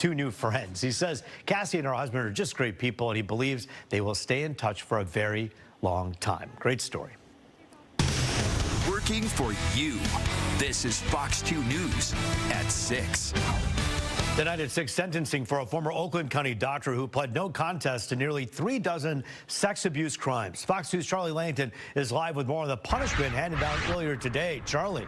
two new friends. He says Cassie and her husband are just great people, and he believes they will stay in touch for a very long time. Great story. Working for you. This is Fox 2 News at 6. Tonight at 6, sentencing for a former Oakland County doctor who pled no contest to nearly 3 dozen sex abuse crimes. Fox 2's Charlie Langton is live with more on the punishment handed down earlier today. Charlie.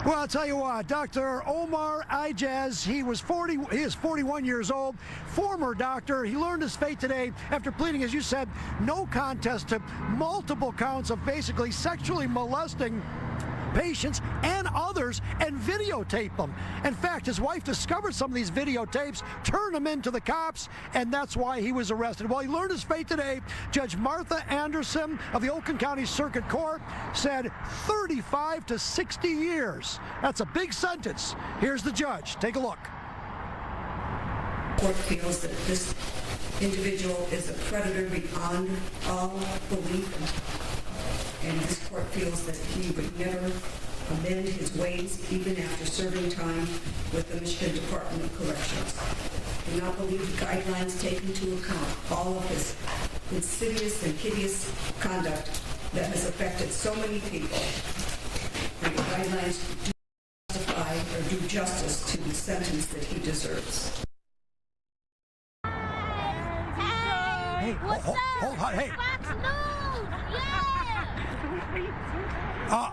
Well, I'll tell you what, Dr. Omar Ijaz, he is 41 years old, former doctor. He learned his fate today after pleading, as you said, no contest to multiple counts of basically sexually molesting patients and others and videotape them. In fact, his wife discovered some of these videotapes, turned them into the cops, and that's why he was arrested. Well, he learned his fate today. Judge Martha Anderson of the Oakland County Circuit Court said 35 to 60 years. That's a big sentence. Here's the judge. Take a look. The court feels that this individual is a predator beyond all belief. And this court feels that he would never amend his ways even after serving time with the Michigan Department of Corrections. I do not believe the guidelines take into account all of his insidious and hideous conduct that has affected so many people. And the guidelines do justify or do justice to the sentence that he deserves. Hey, hold on, hey. Fox News, yeah!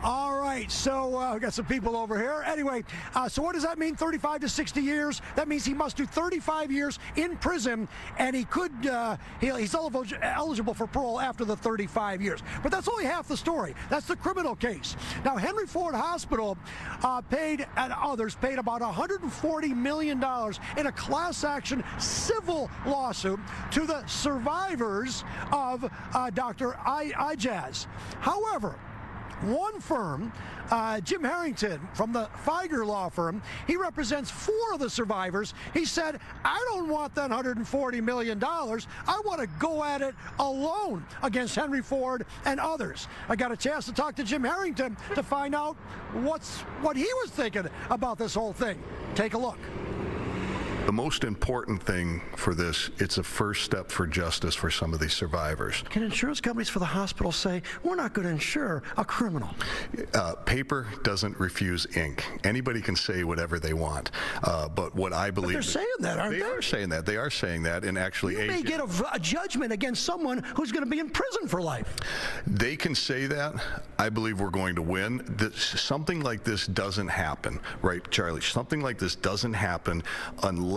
All right, so we got some people over here. Anyway, so what does that mean, 35 to 60 years? That means he must do 35 years in prison, and he could, he's eligible for parole after the 35 years. But that's only half the story. That's the criminal case. Now, Henry Ford Hospital paid, and others paid about $140 million in a class action civil lawsuit to the survivors of Dr. Ijaz. However, one firm, Jim Harrington from the Feiger law firm, he represents 4 of the survivors. He said, I don't want that $140 million. I want to go at it alone against Henry Ford and others. I got a chance to talk to Jim Harrington to find out what he was thinking about this whole thing. Take a look. The most important thing for this, it's a first step for justice for some of these survivors. Can insurance companies for the hospital say, we're not going to insure a criminal? Paper doesn't refuse ink. Anybody can say whatever they want. But what I believe... But they're saying that, aren't they? They are saying that. They are saying that. And actually... You may get a judgment against someone who's going to be in prison for life. They can say that. I believe we're going to win. Something like this doesn't happen, right, Charlie? Something like this doesn't happen unless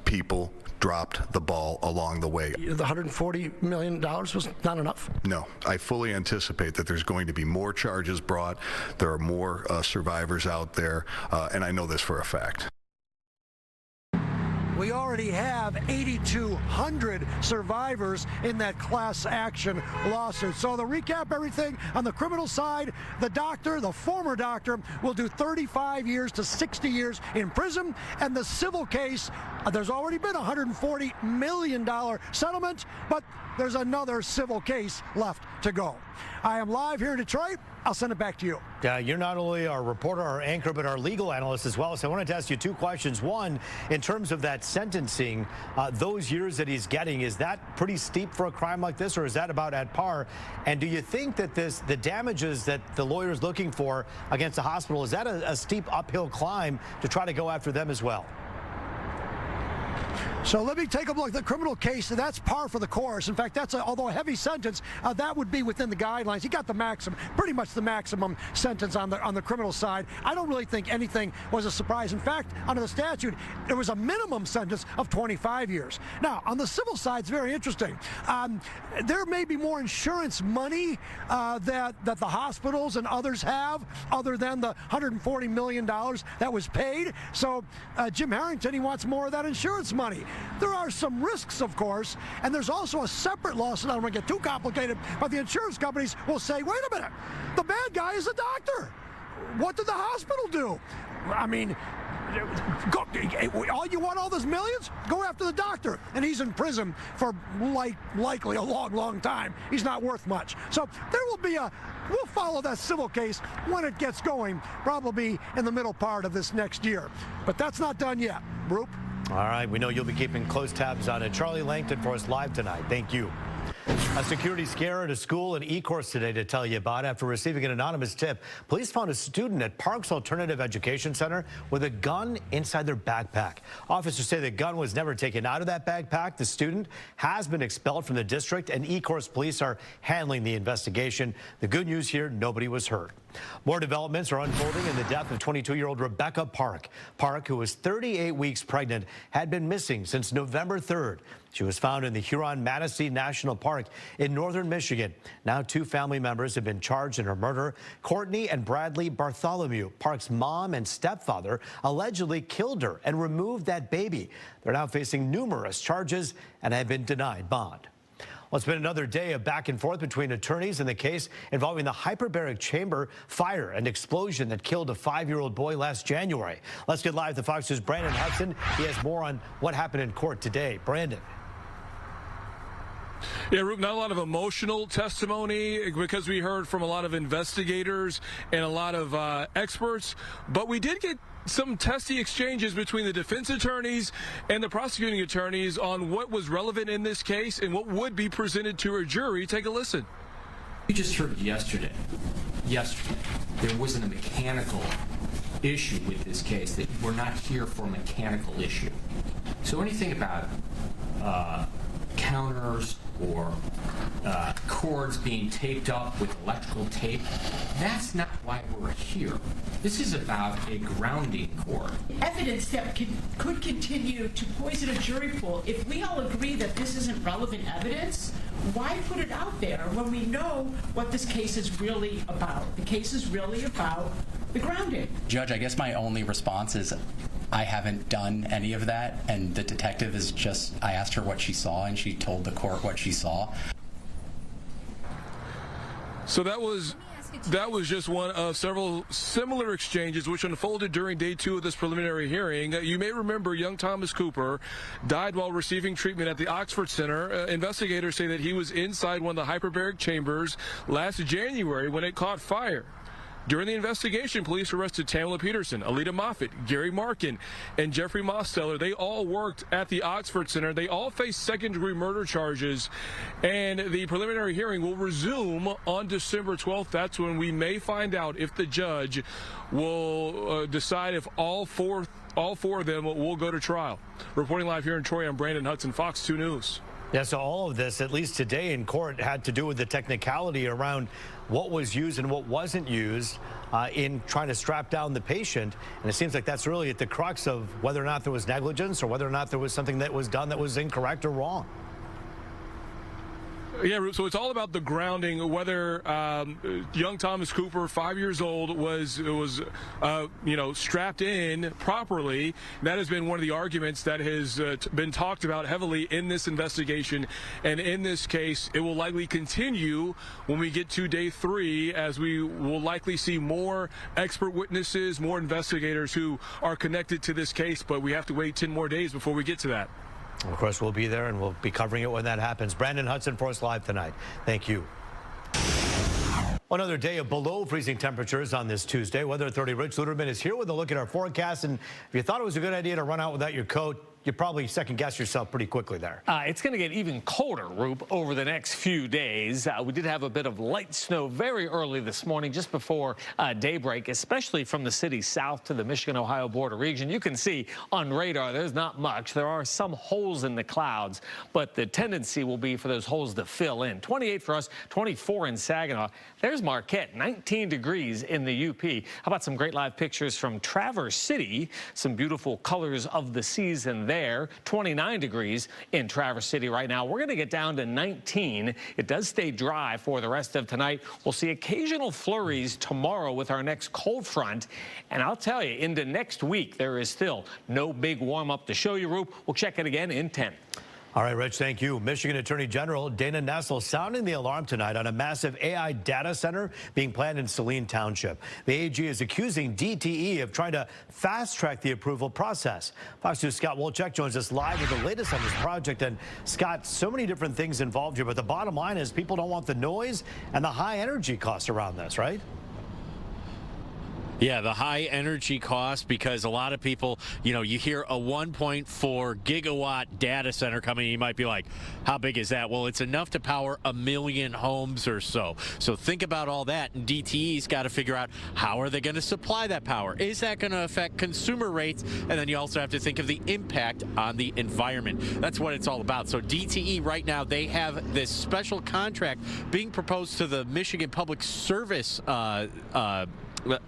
people dropped the ball along the way. The $140 million was not enough? No. I fully anticipate that there's going to be more charges brought. There are more survivors out there, and I know this for a fact. We already have 8,200 survivors in that class action lawsuit. So to recap everything, on the criminal side, the doctor, the former doctor, will do 35 years to 60 years in prison. And the civil case, there's already been a $140 million settlement, but there's another civil case left to go. I am live here in Detroit. I'll send it back to you. You're not only our reporter, our anchor, but our legal analyst as well. So I wanted to ask you 2 questions. One, in terms of that sentencing, those years that he's getting, is that pretty steep for a crime like this, or is that about at par? And do you think that the damages that the lawyer is looking for against the hospital, is that a steep uphill climb to try to go after them as well? So let me take a look at the criminal case. That's par for the course. In fact, that's although a heavy sentence, that would be within the guidelines. He got the maximum, pretty much the maximum sentence on the criminal side. I don't really think anything was a surprise. In fact, under the statute, there was a minimum sentence of 25 years. Now, on the civil side, it's very interesting. There may be more insurance money that the hospitals and others have, other than the $140 million that was paid. So Jim Harrington, he wants more of that insurance money. There are some risks, of course, and there's also a separate lawsuit. I don't want to get too complicated, but the insurance companies will say, wait a minute, the bad guy is a doctor. What did the hospital do? I mean, all you want all those millions? Go after the doctor. And he's in prison for likely a long, long time. He's not worth much. So there will be we'll follow that civil case when it gets going, probably in the middle part of this next year. But that's not done yet. Roop? All right, we know you'll be keeping close tabs on it. Charlie Langton for us live tonight. Thank you. A security scare at a school in Ecorse today to tell you about. After receiving an anonymous tip, police found a student at Parks Alternative Education Center with a gun inside their backpack. Officers say the gun was never taken out of that backpack. The student has been expelled from the district, and Ecorse police are handling the investigation. The good news here, nobody was hurt. More developments are unfolding in the death of 22-year-old Rebecca Park. Park, who was 38 weeks pregnant, had been missing since November 3rd. She was found in the Huron-Manistee National Park in northern Michigan. Now 2 family members have been charged in her murder. Courtney and Bradley Bartholomew, Park's mom and stepfather, allegedly killed her and removed that baby. They're now facing numerous charges and have been denied bond. Well, it's been another day of back and forth between attorneys in the case involving the Hyperbaric chamber fire and explosion that killed a 5-year-old boy last January. Let's get live to Fox News' Brandon Hudson. He has more on what happened in court today. Brandon. Yeah, Roop, not a lot of emotional testimony because we heard from a lot of investigators and a lot of experts, but we did get some testy exchanges between the defense attorneys and the prosecuting attorneys on what was relevant in this case and what would be presented to a jury. Take a listen. You just heard yesterday, there wasn't a mechanical issue with this case, that we're not here for a mechanical issue. So anything about counters or cords being taped up with electrical tape, that's not why we're here. This is about a grounding cord. Evidence that could continue to poison a jury pool. If we all agree that this isn't relevant evidence, why put it out there when we know what this case is really about? The case is really about the grounding. Judge, I guess my only response is I haven't done any of that, and the detective is just, I asked her what she saw, and she told the court what she saw. So that was just one of several similar exchanges which unfolded during day 2 of this preliminary hearing. You may remember young Thomas Cooper died while receiving treatment at the Oxford Center. Investigators say that he was inside one of the hyperbaric chambers last January when it caught fire. During the investigation, police arrested Tamala Peterson, Alita Moffitt, Gary Marken, and Jeffrey Mostellar. They all worked at the Oxford Center. They all face second-degree murder charges, and the preliminary hearing will resume on December 12th. That's when we may find out if the judge will decide if all four of them will go to trial. Reporting live here in Troy, I'm Brandon Hudson, Fox 2 News. Yeah, so all of this, at least today in court, had to do with the technicality around what was used and what wasn't used in trying to strap down the patient. And it seems like that's really at the crux of whether or not there was negligence or whether or not there was something that was done that was incorrect or wrong. Yeah, so it's all about the grounding, whether young Thomas Cooper, 5 years old, was strapped in properly. That has been one of the arguments that has been talked about heavily in this investigation. And in this case, it will likely continue when we get to day 3, as we will likely see more expert witnesses, more investigators who are connected to this case. But we have to wait 10 more days before we get to that. Of course, we'll be there, and we'll be covering it when that happens. Brandon Hudson for us live tonight. Thank you. Another day of below freezing temperatures on this Tuesday. Weather Authority Rich Luderman is here with a look at our forecast. And if you thought it was a good idea to run out without your coat, you probably second-guess yourself pretty quickly there. It's going to get even colder, Roop, over the next few days. We did have a bit of light snow very early this morning, just before daybreak, especially from the city south to the Michigan-Ohio border region. You can see on radar there's not much. There are some holes in the clouds, but the tendency will be for those holes to fill in. 28 for us, 24 in Saginaw. There's Marquette, 19 degrees in the UP. How about some great live pictures from Traverse City? Some beautiful colors of the season there. 29 degrees in Traverse City right now. We're going to get down to 19. It does stay dry for the rest of tonight. We'll see occasional flurries tomorrow with our next cold front. And I'll tell you, into next week, there is still no big warm-up to show you, Roop. We'll check it again in 10. All right, Rich, thank you. Michigan Attorney General Dana Nessel sounding the alarm tonight on a massive AI data center being planned in Saline Township. The AG is accusing DTE of trying to fast-track the approval process. Fox News' Scott Wolchek joins us live with the latest on this project. And, Scott, so many different things involved here, but the bottom line is people don't want the noise and the high energy costs around this, right? Yeah, the high energy cost, because a lot of people, you hear a 1.4 gigawatt data center coming, you might be like, how big is that? Well, it's enough to power 1 million homes or so. So think about all that, and DTE's got to figure out how are they going to supply that power? Is that going to affect consumer rates? And then you also have to think of the impact on the environment. That's what it's all about. So DTE right now, they have this special contract being proposed to the Michigan Public Service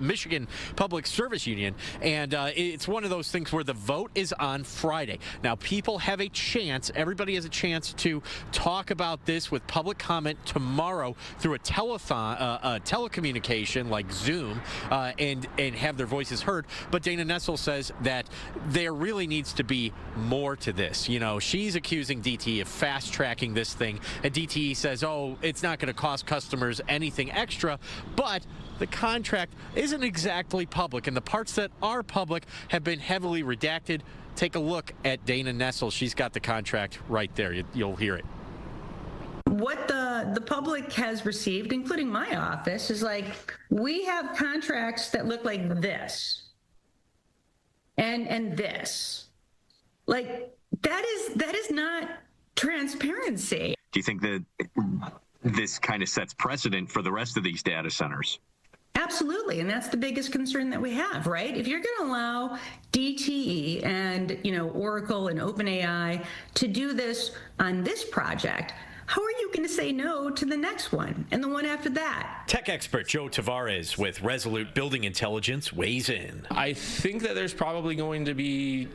Michigan Public Service Union, and it's one of those things where the vote is on Friday. Now, people have a chance, everybody has a chance to talk about this with public comment tomorrow through a telecommunication like Zoom, and have their voices heard. But Dana Nessel says that there really needs to be more to this. She's accusing DTE of fast-tracking this thing, and DTE says, oh, it's not going to cost customers anything extra, but the contract isn't exactly public, and the parts that are public have been heavily redacted. Take a look at Dana Nessel. She's got the contract right there. You'll hear it. What the public has received, including my office, is like, we have contracts that look like this and this. Like, that is not transparency. Do you think that this kind of sets precedent for the rest of these data centers? Absolutely, and that's the biggest concern that we have, right? If you're going to allow DTE and, Oracle and OpenAI to do this on this project, how are you going to say no to the next one and the one after that? Tech expert Joe Tavares with Resolute Building Intelligence weighs in. I think that there's probably going to be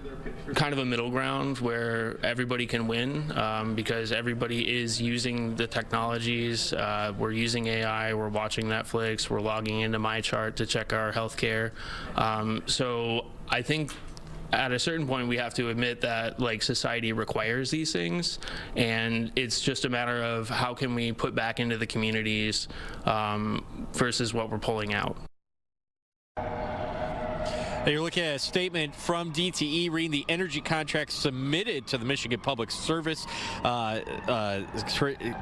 kind of a middle ground where everybody can win, because everybody is using the technologies. We're using AI, we're watching Netflix, we're logging into MyChart to check our healthcare. So I think at a certain point we have to admit that society requires these things, and it's just a matter of how can we put back into the communities versus what we're pulling out. You're looking at a statement from DTE reading the energy contract submitted to the Michigan Public Service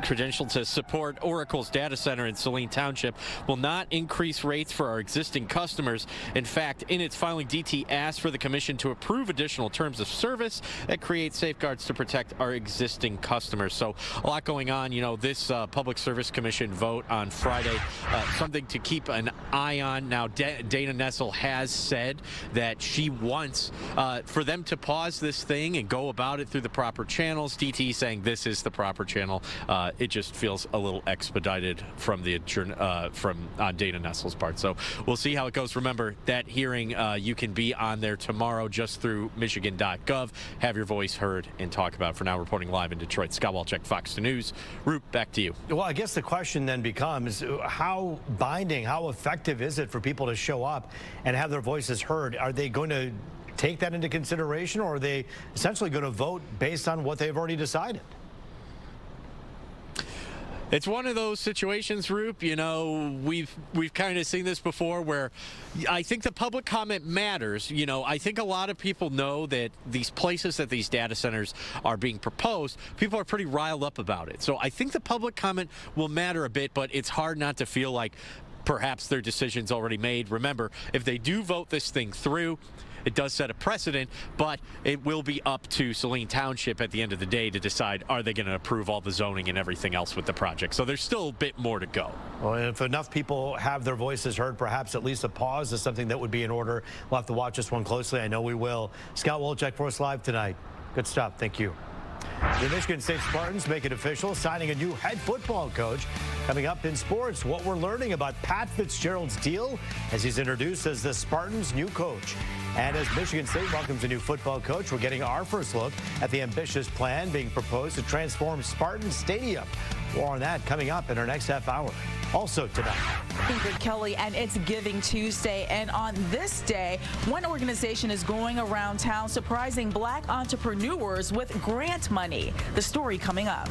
credential to support Oracle's data center in Saline Township will not increase rates for our existing customers. In fact, in its filing, DTE asked for the commission to approve additional terms of service that create safeguards to protect our existing customers. So a lot going on. This Public Service Commission vote on Friday, something to keep an eye on. Now, Dana Nessel has said that she wants for them to pause this thing and go about it through the proper channels. DTE saying this is the proper channel. It just feels a little expedited from the on Dana Nessel's part. So we'll see how it goes. Remember, that hearing, you can be on there tomorrow just through michigan.gov. Have your voice heard and talk about it. For now, reporting live in Detroit, Scott Wolchek, Fox News. Root, back to you. Well, I guess the question then becomes, how binding, how effective is it for people to show up and have their voices heard? Are they going to take that into consideration, or are they essentially going to vote based on what they've already decided? It's one of those situations, Roop. We've kind of seen this before, where I think the public comment matters. I think a lot of people know that these places that these data centers are being proposed, people are pretty riled up about it. So I think the public comment will matter a bit, but it's hard not to feel like perhaps their decision's already made. Remember, if they do vote this thing through, it does set a precedent, but it will be up to Saline Township at the end of the day to decide, are they going to approve all the zoning and everything else with the project? So there's still a bit more to go. Well, if enough people have their voices heard, perhaps at least a pause is something that would be in order. We'll have to watch this one closely. I know we will. Scott Wolchek for us live tonight. Good stuff. Thank you. The Michigan State Spartans make it official, signing a new head football coach. Coming up in sports, what we're learning about Pat Fitzgerald's deal as he's introduced as the Spartans' new coach. And as Michigan State welcomes a new football coach, we're getting our first look at the ambitious plan being proposed to transform Spartan Stadium. More on that coming up in our next half hour. also tonight. Ingrid Kelly, and it's Giving Tuesday. And on this day, one organization is going around town surprising Black entrepreneurs with grant money. The story coming up.